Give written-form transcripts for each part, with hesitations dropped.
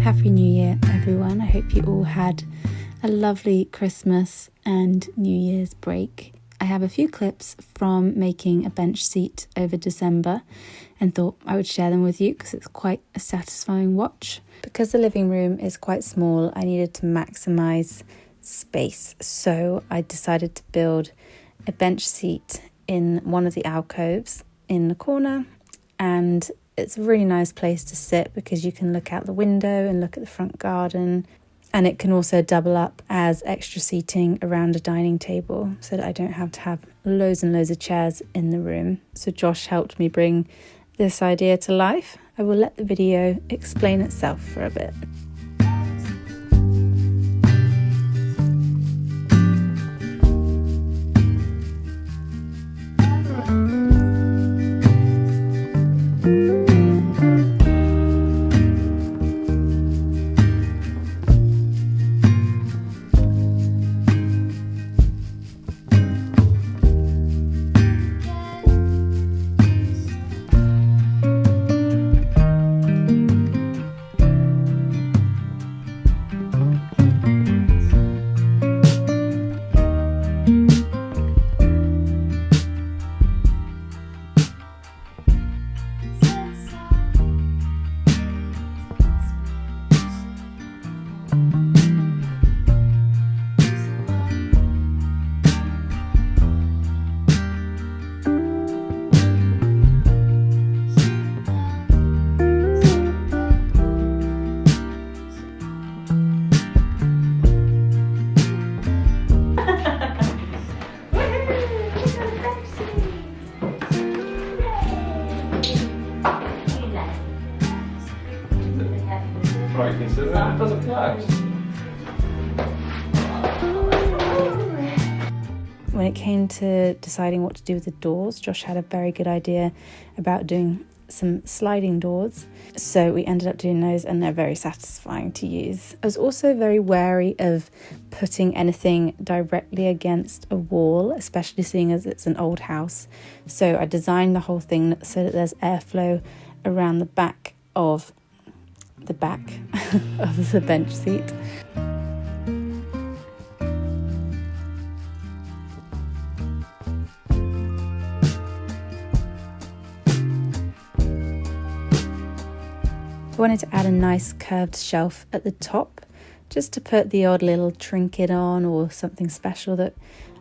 Happy New Year, everyone. I hope you all had a lovely Christmas and New Year's break. I have a few clips from making a bench seat over December and thought I would share them with you because it's quite a satisfying watch. Because the living room is quite small, I needed to maximise space. So I decided to build a bench seat in one of the alcoves in the corner, and it's a really nice place to sit because you can look out the window and look at the front garden, and it can also double up as extra seating around a dining table so that I don't have to have loads and loads of chairs in the room. So Josh helped me bring this idea to life. I will let the video explain itself for a bit. Right, you can sit there. It doesn't work. When it came to deciding what to do with the doors, Josh had a very good idea about doing some sliding doors. So we ended up doing those, and they're very satisfying to use. I was also very wary of putting anything directly against a wall, especially seeing as it's an old house. So I designed the whole thing so that there's airflow around the back of the bench seat. I wanted to add a nice curved shelf at the top just to put the odd little trinket on or something special that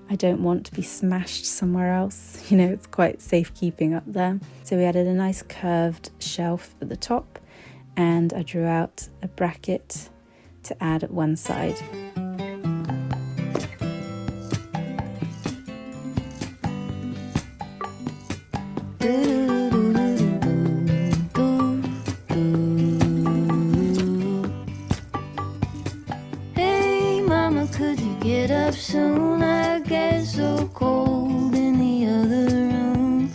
I don't want to be smashed somewhere else. You know, it's quite safekeeping up there. So we added a nice curved shelf at the top, and I drew out a bracket to add at one side. Hey mama, could you get up soon? I get so cold in the other room.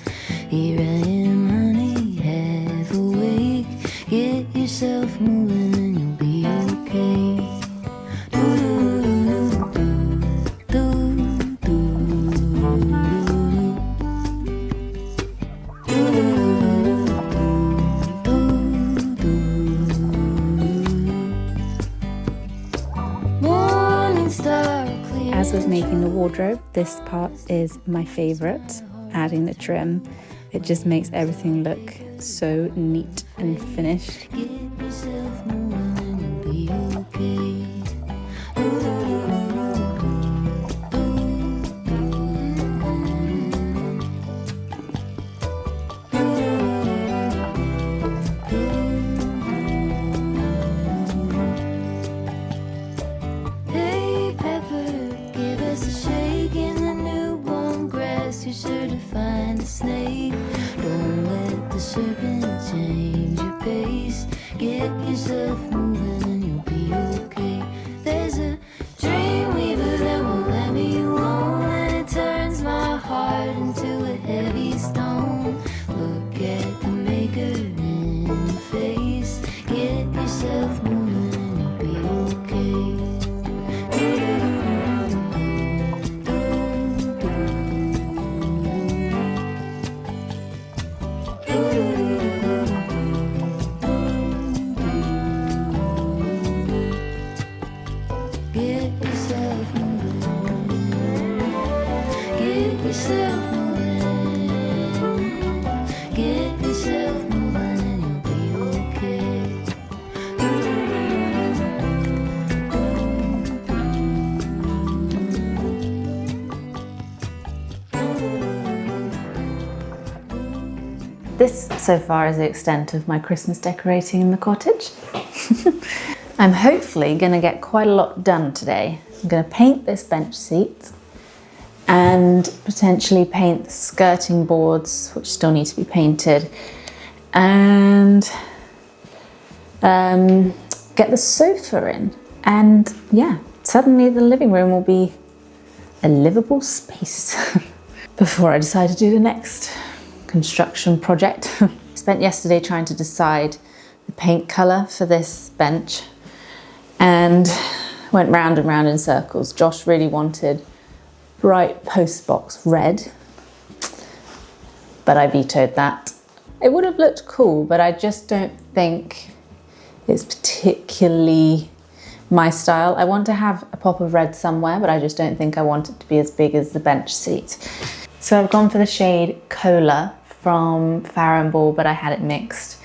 Here I am, honey, half awake. Get yourself moving and you'll be okay. Morning star clear. As with making the wardrobe, this part is my favourite, adding the trim. It just makes everything look so neat and finished. Get yourself moving and you'll be okay. Hey Pepper, give us a shake in the newborn grass. You're sure to find a snake. Don't let the serpent change your pace. Get yourself moving and you'll be okay. There's a dream weaver that won't let me alone, and it turns my heart into a heavy stone. Look at the maker in the face. Get yourself moving and you'll be okay. this so far is the extent of my Christmas decorating in the cottage. I'm hopefully going to get quite a lot done today. I'm going to paint this bench seat and potentially paint the skirting boards, which still need to be painted, and get the sofa in. And yeah, suddenly the living room will be a livable space before I decide to do the next construction project. I spent yesterday trying to decide the paint colour for this bench and went round and round in circles. Josh really wanted bright postbox red, but I vetoed that. It would have looked cool, but I just don't think it's particularly my style. I want to have a pop of red somewhere, but I just don't think I want it to be as big as the bench seat. So I've gone for the shade Cola from Farrow and Ball, but I had it mixed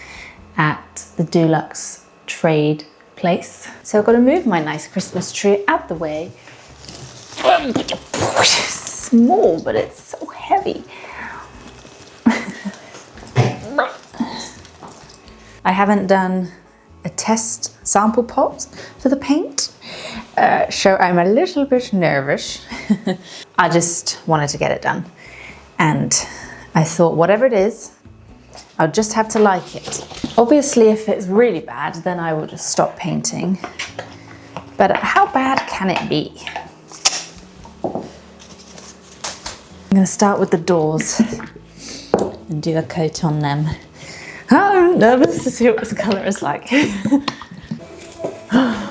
at the Dulux trade place. So I've got to move my nice Christmas tree out the way. It's small, but it's so heavy. I haven't done a test sample pot for the paint, so I'm a little bit nervous. I just wanted to get it done, and I thought whatever it is, I'll just have to like it. Obviously, if it's really bad, then I will just stop painting. But how bad can it be? I'm going to start with the doors and do a coat on them. I'm nervous to see what this colour is like. I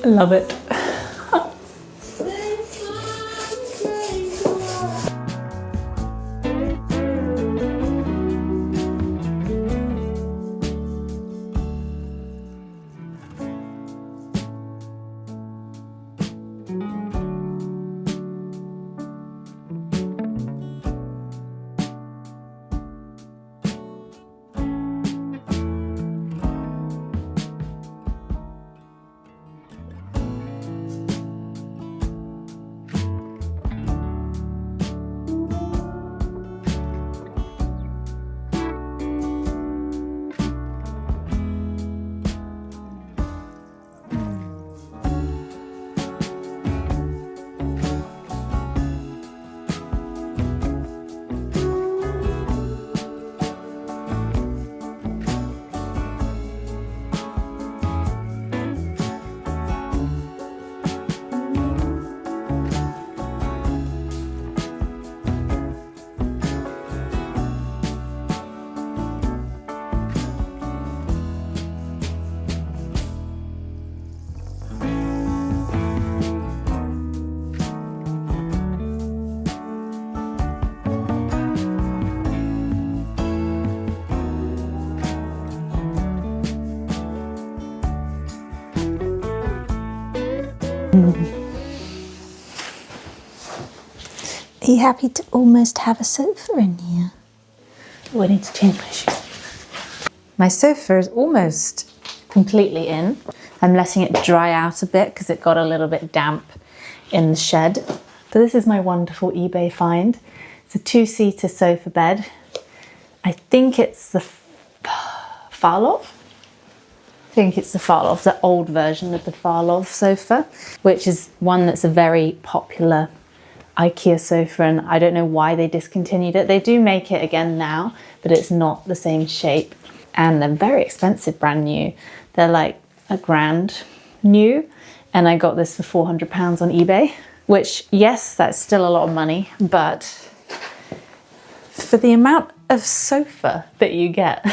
love it. Are you happy to almost have a sofa in here? Oh, I need to change my shoes. My sofa is almost completely in. I'm letting it dry out a bit because it got a little bit damp in the shed. So this is my wonderful eBay find. It's a 2-seater sofa bed. I think it's the Farlov. I think it's the Farlov, the old version of the Farlov sofa, which is one that's a very popular Ikea sofa, and I don't know why they discontinued it. They do make it again now, but it's not the same shape, and they're very expensive, brand new. They're like $1,000 new, and I got this for £400 on eBay, which, yes, that's still a lot of money, but for the amount of sofa that you get,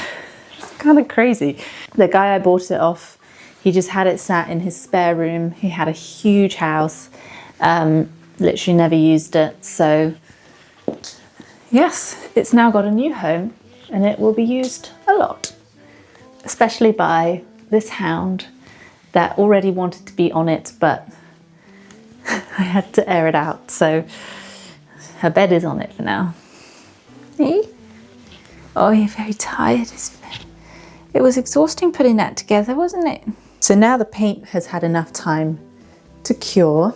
it's kind of crazy. The guy I bought it off, he just had it sat in his spare room. He had a huge house, literally never used it. So yes, it's now got a new home and it will be used a lot, especially by this hound that already wanted to be on it, but I had to air it out. So her bed is on it for now. Hey? Oh, you're very tired. It was exhausting putting that together, wasn't it? So now the paint has had enough time to cure.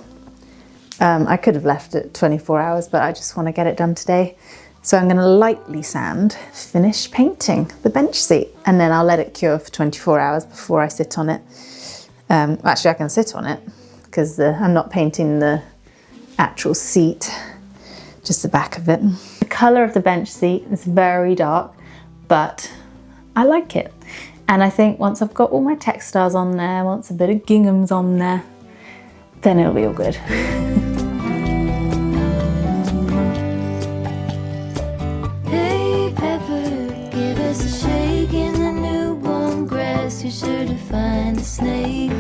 I could have left it 24 hours, but I just want to get it done today. So I'm going to lightly sand, finish painting the bench seat, and then I'll let it cure for 24 hours before I sit on it. Actually, I can sit on it because I'm not painting the actual seat, just the back of it. The colour of the bench seat is very dark, but I like it. And I think once I've got all my textiles on there, once a bit of gingham's on there, then it'll be all good. Hey Pepper, give us a shake in the newborn grass. You're sure to find a snake.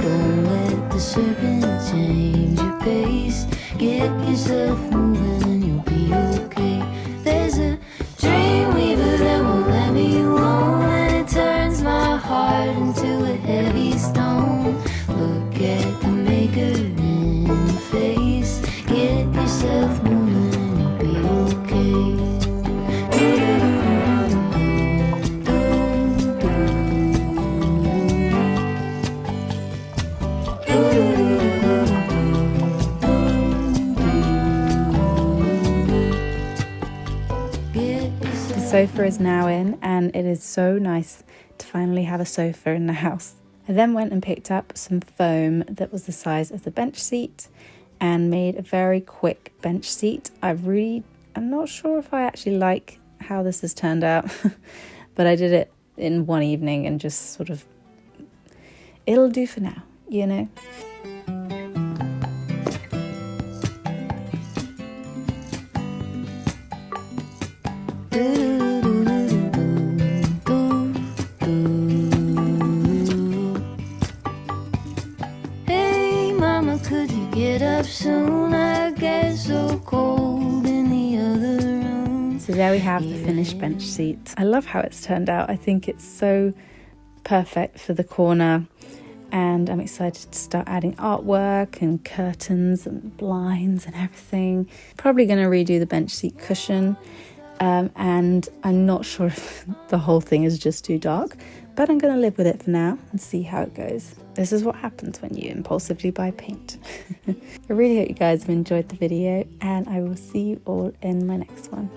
Don't let the serpent change your pace. Get yourself moving and you'll be okay. There's a dream weaver that won't let me alone, and it turns my heart into a heavy stone. Look at the maker in the face. Get yourself moving and you'll be okay. The sofa is now in, and it is so nice to finally have a sofa in the house. I then went and picked up some foam that was the size of the bench seat and made a very quick bench seat. I'm not sure if I actually like how this has turned out, but I did it in one evening and just sort of, it'll do for now, you know. Hey mama, could you get up soon? I get so cold in the other room. So there we have the finished bench seat. I love how it's turned out. I think it's so perfect for the corner, and I'm excited to start adding artwork and curtains and blinds and everything. Probably going to redo the bench seat cushion, and I'm not sure if the whole thing is just too dark, but I'm going to live with it for now and see how it goes. This is what happens when you impulsively buy paint. I really hope you guys have enjoyed the video, and I will see you all in my next one.